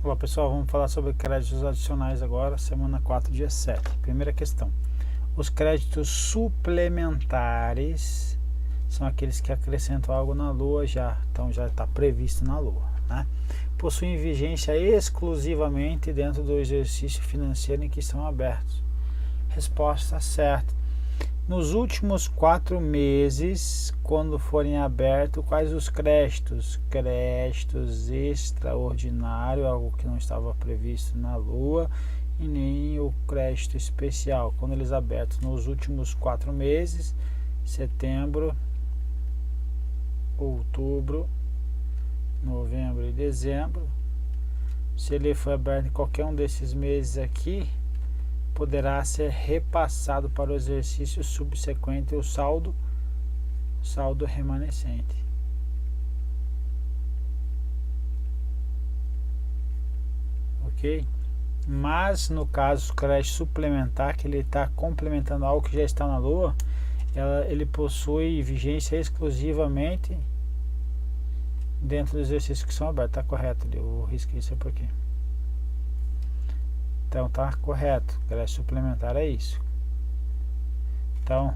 Olá pessoal, vamos falar sobre créditos adicionais agora, semana 4, dia 7. Primeira questão. Os créditos suplementares são aqueles que acrescentam algo na lua então já está previsto na lua, né? Possuem vigência exclusivamente dentro do exercício financeiro em que estão abertos. Resposta certa. Nos últimos 4 meses, quando forem abertos, quais os créditos? Créditos extraordinário, algo que não estava previsto na lua, e nem o crédito especial. Quando eles abertos nos últimos 4 meses, setembro, outubro, novembro e dezembro, se ele for aberto em qualquer um desses meses aqui, poderá ser repassado para o exercício subsequente o saldo remanescente. Ok? Mas no caso crédito suplementar, que ele está complementando algo que já está na lua, ele possui vigência exclusivamente dentro do exercício que são abertos. Está correto, eu risquei isso por aqui. Então tá correto, crédito suplementar é isso. Então,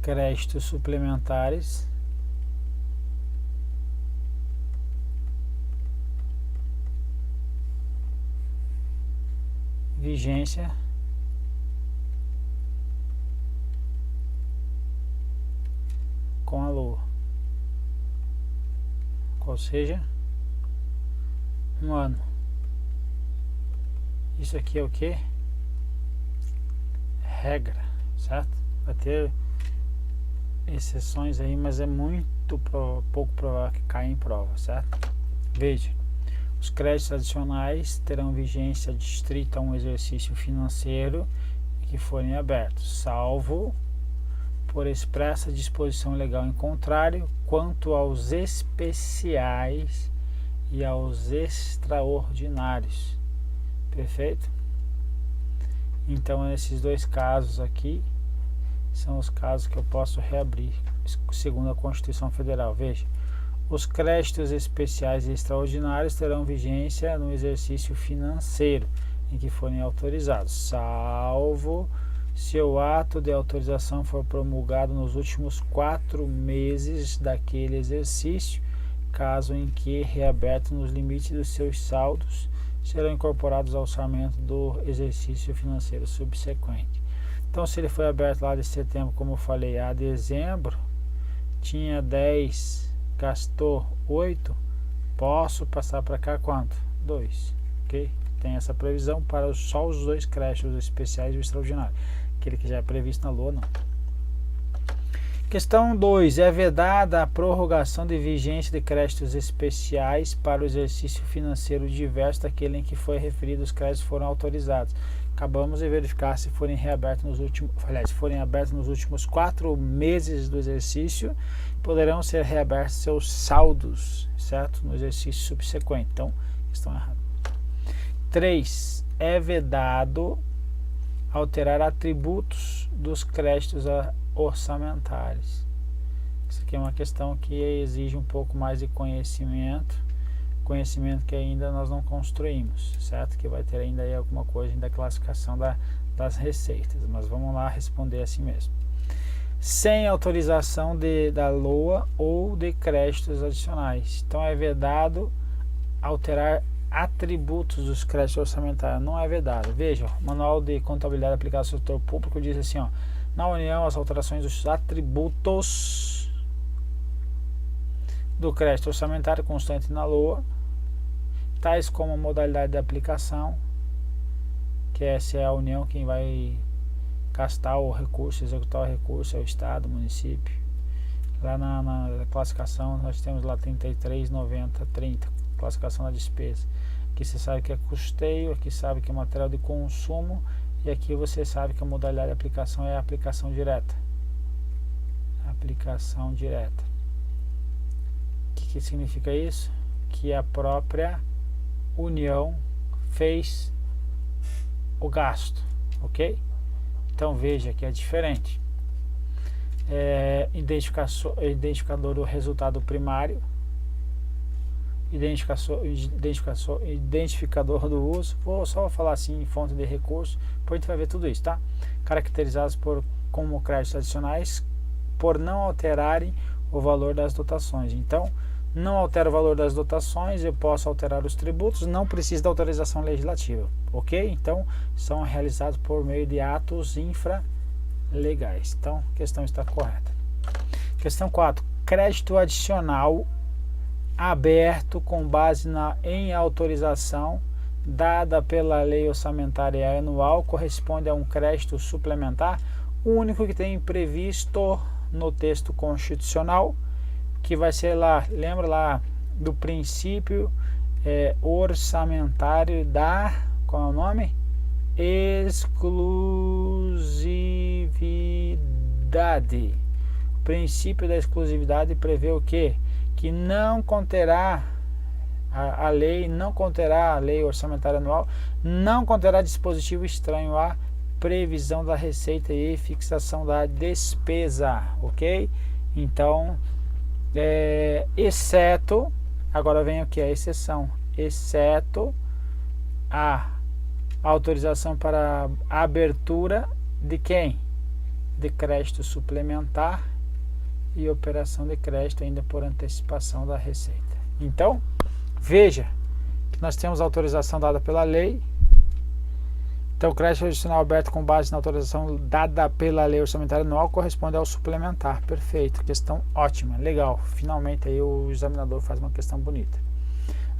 créditos suplementares vigência com a lua, qual seja 1 ano. Isso aqui é o que? Regra, certo? Vai ter exceções aí, mas é muito pouco provável que caia em prova, certo? Veja, os créditos adicionais terão vigência distrita a um exercício financeiro que forem abertos, salvo por expressa disposição legal em contrário, quanto aos especiais e aos extraordinários. Perfeito? Então esses dois casos aqui são os casos que eu posso reabrir segundo a Constituição Federal. Veja, os créditos especiais e extraordinários terão vigência no exercício financeiro em que forem autorizados, salvo se o ato de autorização for promulgado nos últimos 4 meses daquele exercício, caso em que reaberto nos limites dos seus saldos serão incorporados ao orçamento do exercício financeiro subsequente. Então, se ele foi aberto lá de setembro, como eu falei, a dezembro, tinha 10, gastou 8, posso passar para cá quanto? 2, ok? Tem essa previsão para só os 2 créditos especiais e o extraordinário. Aquele que já é previsto na lua, não. Questão 2. É vedada a prorrogação de vigência de créditos especiais para o exercício financeiro diverso daquele em que foi referido os créditos foram autorizados. Acabamos de verificar se forem reabertos nos últimos, se forem abertos nos últimos 4 meses do exercício, poderão ser reabertos seus saldos, certo? No exercício subsequente. Então, questão errada. 3. É vedado alterar atributos dos créditos orçamentários. Isso aqui é uma questão que exige um pouco mais de conhecimento que ainda nós não construímos, certo? Que vai ter ainda aí alguma coisa da classificação das receitas, mas vamos lá responder assim mesmo. Sem autorização da LOA ou de créditos adicionais. Então é vedado alterar atributos dos créditos orçamentários. Não é vedado. Veja, o Manual de Contabilidade aplicada ao setor público diz assim, ó, na União, as alterações dos atributos do crédito orçamentário constante na LOA, tais como a modalidade de aplicação, que essa é a União quem vai gastar o recurso, executar o recurso, é o Estado, o município. Lá na classificação nós temos lá 33, 90, 30, classificação da despesa. Aqui você sabe que é custeio, aqui sabe que é material de consumo, e aqui você sabe que a modalidade de aplicação é a aplicação direta. Aplicação direta. O que significa isso? Que a própria União fez o gasto, ok? Então veja que é diferente. Identificador do resultado primário identificador do uso, vou só falar assim, fonte de recurso, depois a gente vai ver tudo isso, tá? Caracterizados como créditos adicionais por não alterarem o valor das dotações. Então, não altera o valor das dotações, eu posso alterar os tributos, não precisa da autorização legislativa, ok? Então, são realizados por meio de atos infralegais. Então, a questão está correta. Questão 4. Crédito adicional aberto com base em autorização dada pela lei orçamentária anual corresponde a um crédito suplementar único que tem previsto no texto constitucional, que vai ser lá, lembra lá do princípio orçamentário da, qual é o nome? Exclusividade. O princípio da exclusividade prevê o quê? Que não conterá a lei orçamentária anual, não conterá dispositivo estranho à previsão da receita e fixação da despesa, ok? Então, exceto, agora vem o que? A exceção, exceto a autorização para a abertura de quem? De crédito suplementar e operação de crédito ainda por antecipação da receita. Então, veja que nós temos autorização dada pela lei. Então, o crédito adicional aberto com base na autorização dada pela lei orçamentária anual corresponde ao suplementar. Perfeito, questão ótima, legal. Finalmente aí o examinador faz uma questão bonita.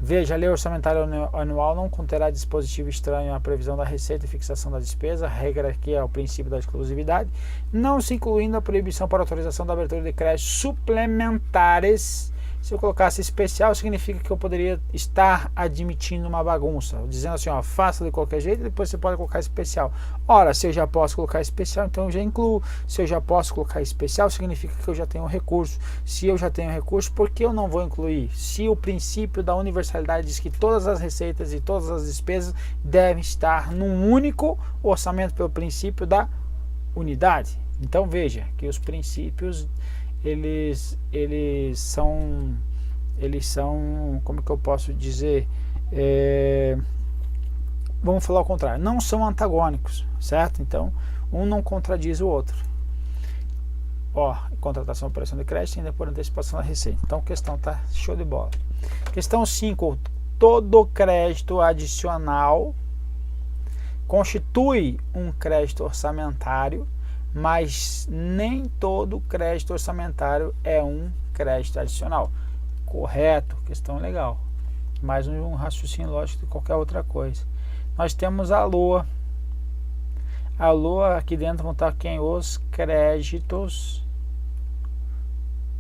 Veja, a lei orçamentária anual não conterá dispositivo estranho à previsão da receita e fixação da despesa, a regra aqui é o princípio da exclusividade, não se incluindo a proibição para autorização da abertura de créditos suplementares. Se eu colocasse especial, significa que eu poderia estar admitindo uma bagunça, dizendo assim, ó, faça de qualquer jeito, depois você pode colocar especial. Ora, se eu já posso colocar especial, então eu já incluo. Se eu já posso colocar especial, significa que eu já tenho recurso. Se eu já tenho recurso, por que eu não vou incluir? Se o princípio da universalidade diz que todas as receitas e todas as despesas devem estar num único orçamento pelo princípio da unidade. Então veja que os princípios eles são, como que eu posso dizer, vamos falar o contrário, não são antagônicos, certo? Então, um não contradiz o outro. Ó, contratação e operação de crédito ainda por antecipação da receita. Então, a questão tá show de bola. Questão 5. Todo crédito adicional constitui um crédito orçamentário, mas nem todo crédito orçamentário é um crédito adicional. Correto, questão legal. Mais um raciocínio lógico de qualquer outra coisa. Nós temos a LOA. A LOA, aqui dentro vão estar quem? Os créditos,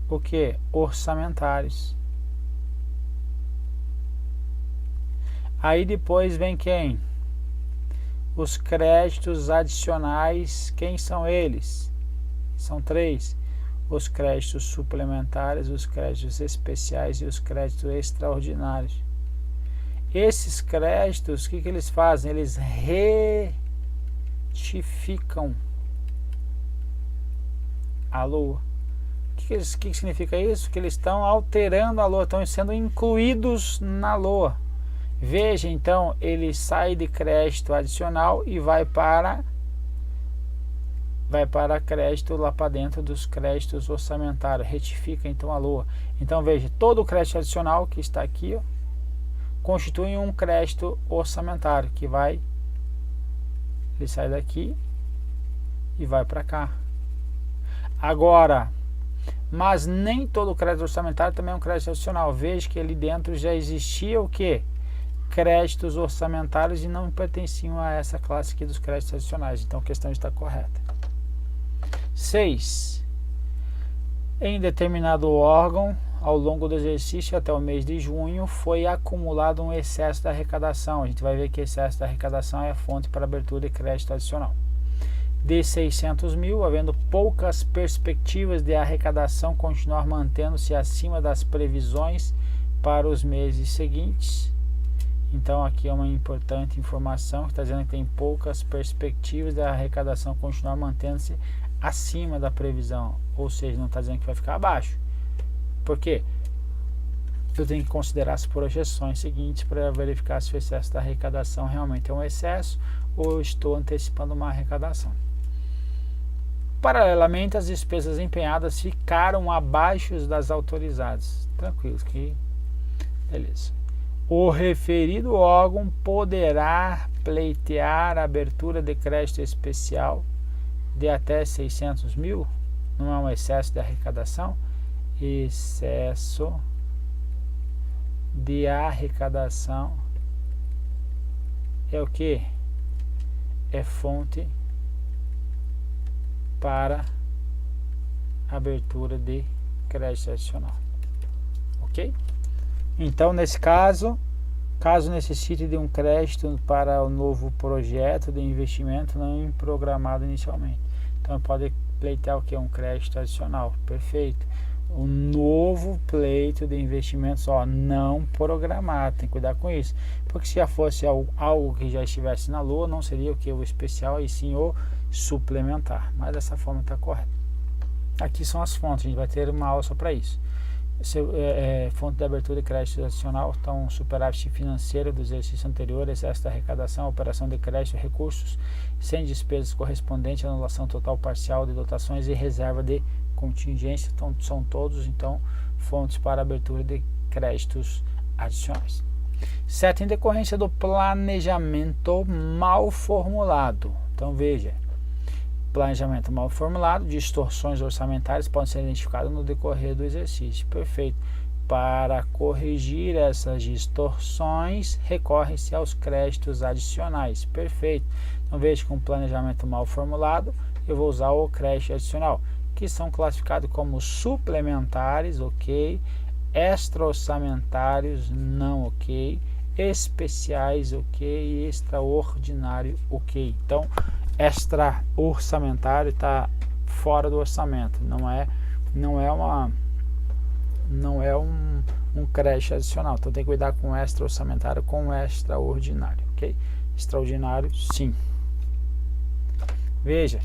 o que? Orçamentários. Aí depois vem quem? Os créditos adicionais, quem são eles? São 3. Os créditos suplementares, os créditos especiais e os créditos extraordinários. Esses créditos, o que eles fazem? Eles retificam a LOA. O que significa isso? Que eles estão alterando a LOA, estão sendo incluídos na LOA. Veja, então, ele sai de crédito adicional e vai para crédito lá para dentro dos créditos orçamentários. Retifica, então, a LOA. Então, veja, todo o crédito adicional que está aqui, ó, constitui um crédito orçamentário, que vai, ele sai daqui e vai para cá. Agora, mas nem todo crédito orçamentário também é um crédito adicional. Veja que ali dentro já existia o quê? Créditos orçamentários e não pertenciam a essa classe aqui dos créditos adicionais. Então a questão está correta. 6. Em determinado órgão, ao longo do exercício até o mês de junho, foi acumulado um excesso da arrecadação. A gente vai ver que excesso da arrecadação é a fonte para abertura de crédito adicional. De 600 mil, havendo poucas perspectivas de arrecadação continuar mantendo-se acima das previsões para os meses seguintes. Então aqui é uma importante informação que está dizendo que tem poucas perspectivas da arrecadação continuar mantendo-se acima da previsão, ou seja, não está dizendo que vai ficar abaixo. Por quê? eu tenho que considerar as projeções seguintes para verificar se o excesso da arrecadação realmente é um excesso ou estou antecipando uma arrecadação. Paralelamente, as despesas empenhadas ficaram abaixo das autorizadas. Tranquilo, que beleza. O referido órgão poderá pleitear a abertura de crédito especial de até 600 mil. Não é um excesso de arrecadação? Excesso de arrecadação é o que? É fonte para abertura de crédito adicional. Ok? Então, nesse caso necessite de um crédito para o novo projeto de investimento não programado inicialmente. Então, pode pleitear o que? Um crédito adicional. Perfeito. Um novo pleito de investimentos não programado. Tem que cuidar com isso. Porque se já fosse algo que já estivesse na lua, não seria o que? O especial, e sim o suplementar. Mas dessa forma está correto. Aqui são as fontes. A gente vai ter uma aula só para isso. Fonte de abertura de crédito adicional, então superávit financeiro do exercício anterior, excesso da arrecadação, operação de crédito, recursos sem despesas correspondente, anulação total parcial de dotações e reserva de contingência. Então são todos fontes para abertura de créditos adicionais. 7. Em decorrência do planejamento mal formulado. Então veja, planejamento mal formulado, distorções orçamentárias podem ser identificadas no decorrer do exercício. Perfeito. Para corrigir essas distorções, recorre-se aos créditos adicionais. Perfeito. Então veja que com planejamento mal formulado, eu vou usar o crédito adicional, que são classificados como suplementares, ok, extra-orçamentários, não, ok, especiais, ok, e extraordinário, ok. Então, extra-orçamentário está fora do orçamento, não é um crédito adicional. Então tem que cuidar com extra-orçamentário com extraordinário, ok? Extraordinário, sim. Veja,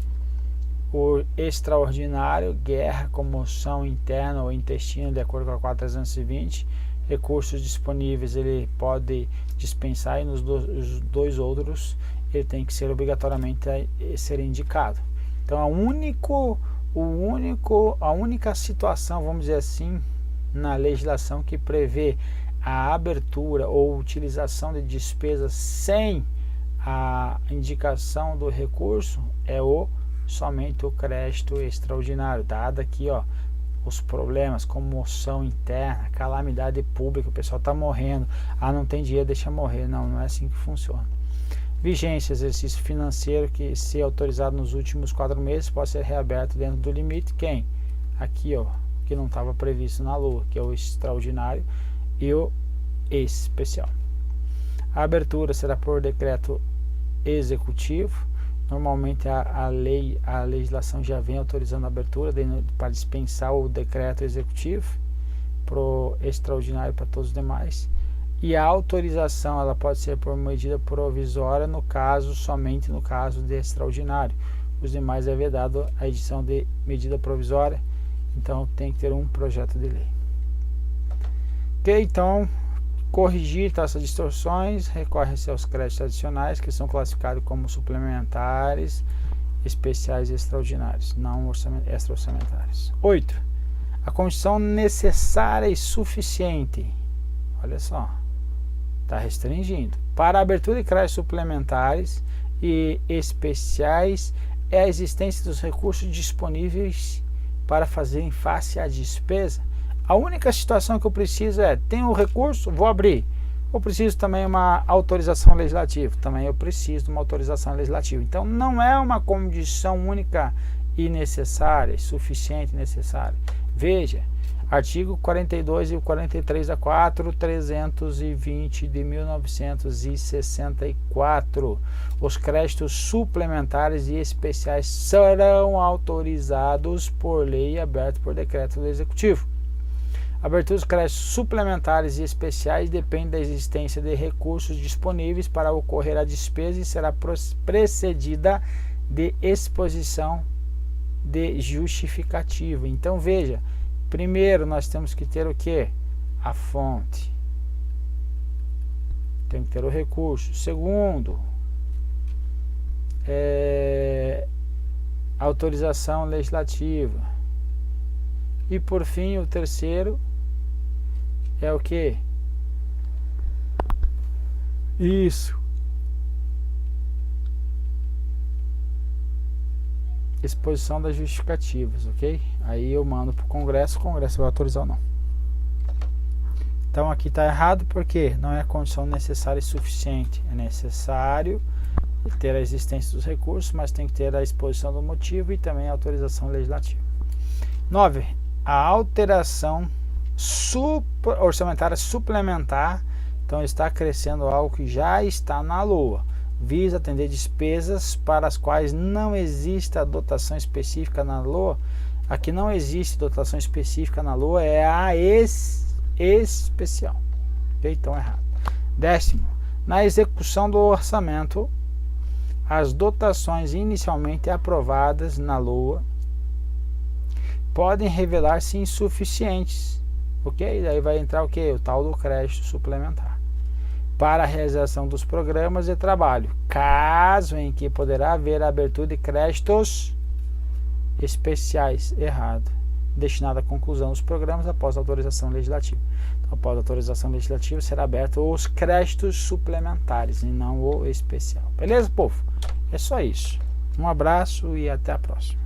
o extraordinário, guerra, comoção interna ou intestino, de acordo com a 4320, recursos disponíveis ele pode dispensar, e nos dois outros ele tem que ser obrigatoriamente ser indicado. Então a única situação, vamos dizer assim, na legislação que prevê a abertura ou utilização de despesas sem a indicação do recurso é somente o crédito extraordinário, dado aqui os problemas, comoção interna, calamidade pública, o pessoal está morrendo, não tem dinheiro, deixa morrer. Não é assim que funciona. Vigência, exercício financeiro que, se autorizado nos últimos 4 meses, pode ser reaberto dentro do limite. Quem? Aqui, que não estava previsto na lua, que é o extraordinário e o especial. A abertura será por decreto executivo. Normalmente a legislação já vem autorizando a abertura para dispensar o decreto executivo pro extraordinário para todos os demais. E a autorização ela pode ser por medida provisória somente no caso de extraordinário. Os demais é vedado a edição de medida provisória, então tem que ter um projeto de lei. Ok, então corrigir essas distorções, recorre-se aos créditos adicionais, que são classificados como suplementares, especiais e extraordinários, não extra-orçamentários. 8. A condição necessária e suficiente. Olha só, está restringindo. Para a abertura de créditos suplementares e especiais, é a existência dos recursos disponíveis para fazer face à despesa. A única situação que eu preciso tenho o recurso, vou abrir. Eu preciso também uma autorização legislativa. Também eu preciso de uma autorização legislativa. Então, não é uma condição única e necessária, suficiente e necessária. Veja, artigo 42 e 43 da 4.320 de 1964. Os créditos suplementares e especiais serão autorizados por lei e abertos por decreto do Executivo. A abertura dos créditos suplementares e especiais depende da existência de recursos disponíveis para ocorrer a despesa e será precedida de exposição de justificativa. Então veja, primeiro nós temos que ter o que? a fonte. Tem que ter o recurso. Segundo, autorização legislativa. E por fim, o terceiro é o que? Isso. Exposição das justificativas, ok? Aí eu mando para o Congresso vai autorizar ou não. Então aqui está errado porque não é condição necessária e suficiente. É necessário ter a existência dos recursos, mas tem que ter a exposição do motivo e também a autorização legislativa. 9. A alteração orçamentária suplementar, então está acrescendo algo que já está na LOA, visa atender despesas para as quais não existe a dotação específica na LOA. Aqui não existe dotação específica na LOA, é a especial. Ok? Então errado. 10º, na execução do orçamento, as dotações inicialmente aprovadas na LOA podem revelar-se insuficientes, ok? Daí vai entrar o que? O tal do crédito suplementar para a realização dos programas de trabalho, caso em que poderá haver a abertura de créditos especiais, errado, destinado à conclusão dos programas após a autorização legislativa. Então, após a autorização legislativa será aberto os créditos suplementares e não o especial. Beleza, povo? É só isso. Um abraço e até a próxima.